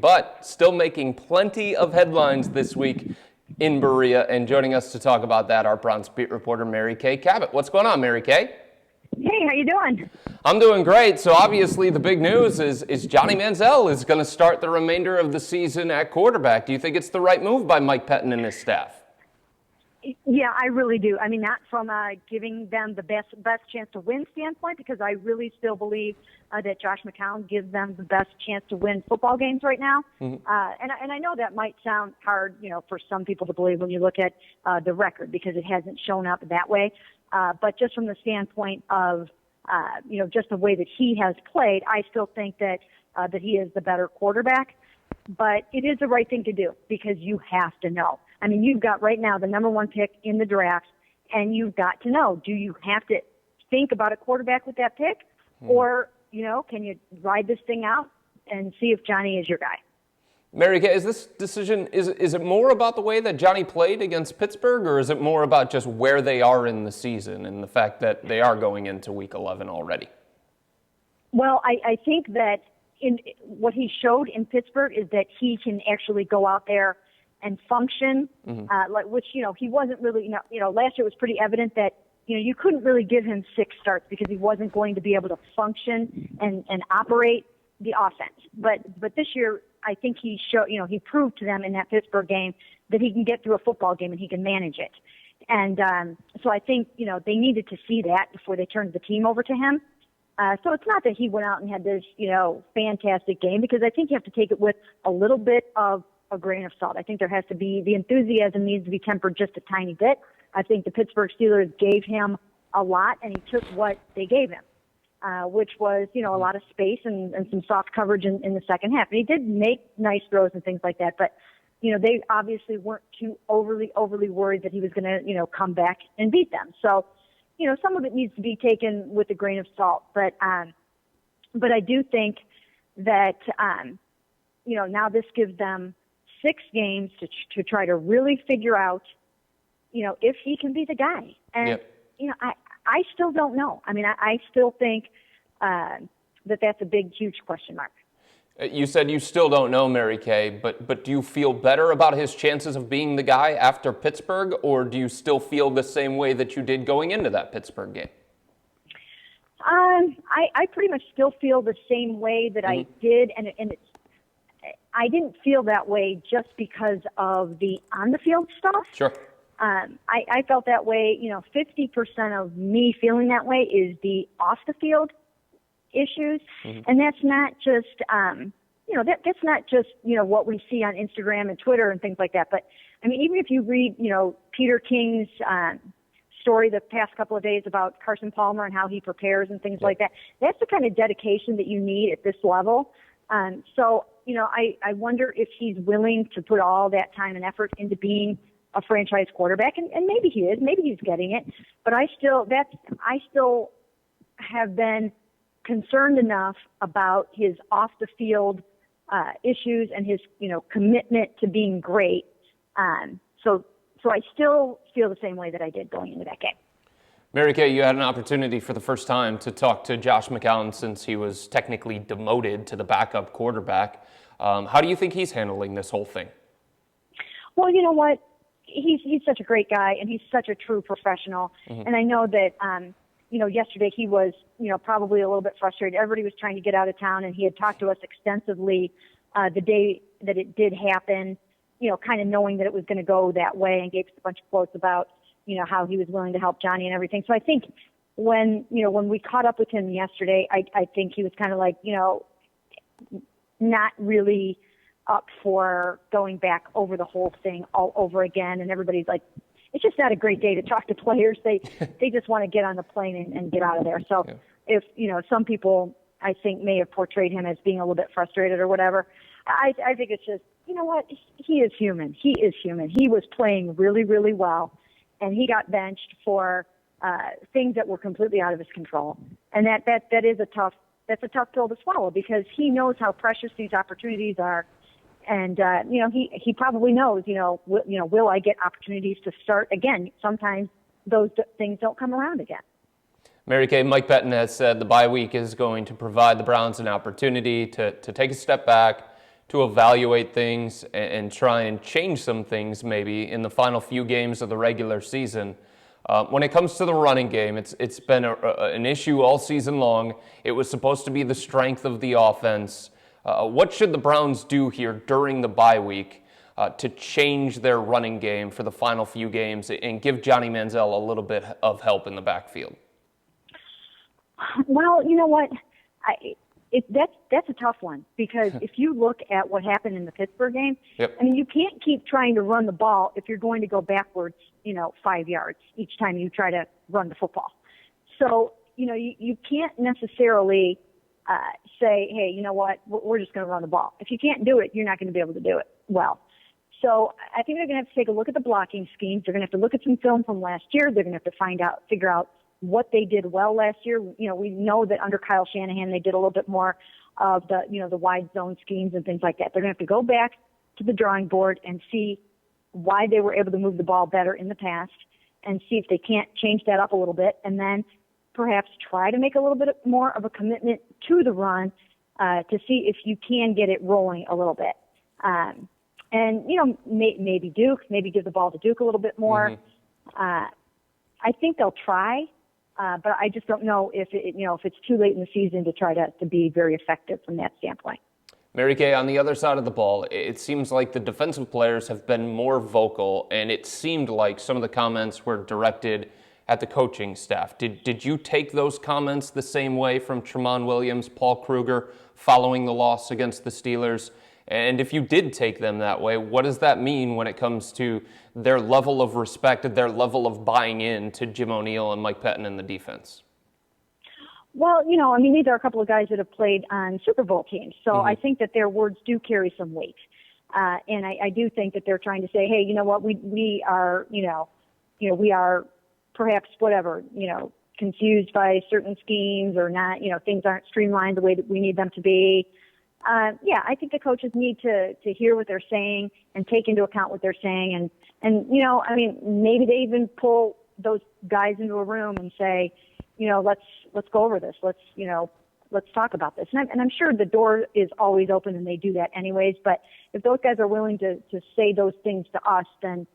week, but still making plenty of headlines this week in Berea. And joining us to talk about that, our Browns beat reporter, Kay Cabot. What's going on, Kay? Hey, how you doing? I'm doing great. So obviously the big news is Johnny Manziel is going to start the remainder of the season at quarterback. Do you think it's the right move by Mike Pettine and his staff? Yeah, I really do. I mean, not from giving them the best chance to win standpoint, because I really still believe that Josh McCown gives them the best chance to win football games right now. Mm-hmm. And I know that might sound hard, for some people to believe when you look at the record, because it hasn't shown up that way. But just from the standpoint of, just the way that he has played, I still think that he is the better quarterback. But it is the right thing to do, because you have to know. I mean, you've got right now the number one pick in the draft, and you've got to know, do you have to think about a quarterback with that pick? Or, can you ride this thing out and see if Johnny is your guy? Kay, is this decision, is it more about the way that Johnny played against Pittsburgh, or is it more about just where they are in the season and the fact that they are going into Week 11 already? Well, I think that in what he showed in Pittsburgh is that he can actually go out there and function, which, he wasn't really, last year it was pretty evident that, you couldn't really give him 6 starts because he wasn't going to be able to function and operate the offense. But this year, I think he showed, he proved to them in that Pittsburgh game that he can get through a football game and he can manage it. And so I think, they needed to see that before they turned the team over to him. So it's not that he went out and had this, fantastic game, because I think you have to take it with a little bit of a grain of salt. I think there has to be, the enthusiasm needs to be tempered just a tiny bit. I think the Pittsburgh Steelers gave him a lot, and he took what they gave him, which was, a lot of space and some soft coverage in the second half. And he did make nice throws and things like that, but, they obviously weren't too overly worried that he was going to, come back and beat them. So, some of it needs to be taken with a grain of salt. But I do think that, now this gives them 6 games to try to really figure out, if he can be the guy. And, I still don't know. I mean, I still think that's a big, huge question mark. You said you still don't know, Kay, but do you feel better about his chances of being the guy after Pittsburgh, or do you still feel the same way that you did going into that Pittsburgh game? I pretty much still feel the same way that I did, and I didn't feel that way just because of the on-the-field stuff. Sure. I felt that way. 50% of me feeling that way is the off-the-field issues, and that's not just that's not just what we see on Instagram and Twitter and things like that. But I mean, even if you read Peter King's story the past couple of days about Carson Palmer and how he prepares and things like that, that's the kind of dedication that you need at this level. So I wonder if he's willing to put all that time and effort into being a franchise quarterback, and maybe he is, maybe he's getting it, but I still have been concerned enough about his off the field issues and his commitment to being great. So I still feel the same way that I did going into that game. Kay, you had an opportunity for the first time to talk to Josh McCown since he was technically demoted to the backup quarterback. How do you think he's handling this whole thing? Well, you know what? He's such a great guy, and he's such a true professional. And I know that, yesterday he was, probably a little bit frustrated. Everybody was trying to get out of town, and he had talked to us extensively the day that it did happen, kind of knowing that it was going to go that way, and gave us a bunch of quotes about, how he was willing to help Johnny and everything. So I think when we caught up with him yesterday, I think he was kind of like, not really up for going back over the whole thing all over again. And everybody's like, it's just not a great day to talk to players. They just want to get on the plane and get out of there. So if, some people I think may have portrayed him as being a little bit frustrated or whatever, I think it's just, he is human. He is human. He was playing really, really well, and he got benched for things that were completely out of his control. And that is a tough pill to swallow, because he knows how precious these opportunities are. And, he probably knows, will I get opportunities to start again? Sometimes those things don't come around again. Kay, Mike Pettine has said the bye week is going to provide the Browns an opportunity to take a step back, to evaluate things and try and change some things maybe in the final few games of the regular season. When it comes to the running game, it's been an issue all season long. It was supposed to be the strength of the offense. What should the Browns do here during the bye week to change their running game for the final few games and give Johnny Manziel a little bit of help in the backfield? Well, you know what? That's a tough one, because if you look at what happened in the Pittsburgh game, Yep. I mean, you can't keep trying to run the ball if you're going to go backwards, 5 yards each time you try to run the football. So, you can't necessarily say, hey, you know what, we're just going to run the ball. If you can't do it, you're not going to be able to do it well. So I think they're going to have to take a look at the blocking schemes. They're going to have to look at some film from last year. They're going to have to figure out what they did well last year. We know that under Kyle Shanahan, they did a little bit more of the wide zone schemes and things like that. They're going to have to go back to the drawing board and see why they were able to move the ball better in the past, and see if they can't change that up a little bit, and then perhaps try to make a little bit more of a commitment to the run to see if you can get it rolling a little bit. And maybe give the ball to Duke a little bit more. Mm-hmm. I think they'll try. But I just don't know if it's too late in the season to try to be very effective from that standpoint. Mary Kay, on the other side of the ball, it seems like the defensive players have been more vocal, and it seemed like some of the comments were directed at the coaching staff. Did you take those comments the same way from Tramon Williams, Paul Kruger, following the loss against the Steelers? And if you did take them that way, what does that mean when it comes to their level of respect, their level of buying in to Jim O'Neill and Mike Pettin and the defense? Well, these are a couple of guys that have played on Super Bowl teams, so mm-hmm. I think that their words do carry some weight. And I do think that they're trying to say, hey, you know what, we are, we are perhaps whatever, confused by certain schemes or not, things aren't streamlined the way that we need them to be. I think the coaches need to hear what they're saying and take into account what they're saying. And maybe they even pull those guys into a room and say, let's go over this. Let's talk about this. And I'm sure the door is always open and they do that anyways. But if those guys are willing to say those things to us, then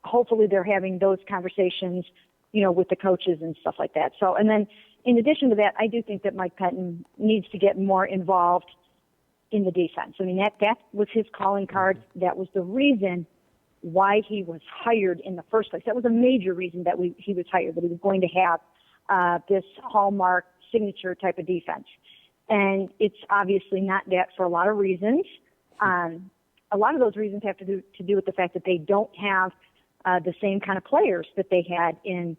hopefully they're having those conversations, with the coaches and stuff like that. So, and then in addition to that, I do think that Mike Pettin needs to get more involved in the defense. I mean, that was his calling card. That was the reason why he was hired in the first place. That was a major reason that he was hired, that he was going to have this hallmark signature type of defense. And it's obviously not that for a lot of reasons. A lot of those reasons have to do with the fact that they don't have the same kind of players that they had in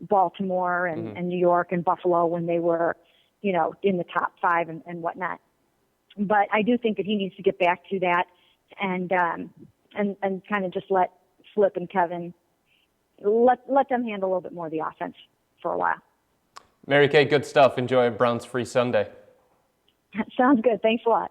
Baltimore and, mm-hmm. and New York and Buffalo when they were, in the top five and whatnot. But I do think that he needs to get back to that and kind of just let Flip and Kevin let them handle a little bit more of the offense for a while. Mary Kay, good stuff. Enjoy a Browns free Sunday. Sounds good. Thanks a lot.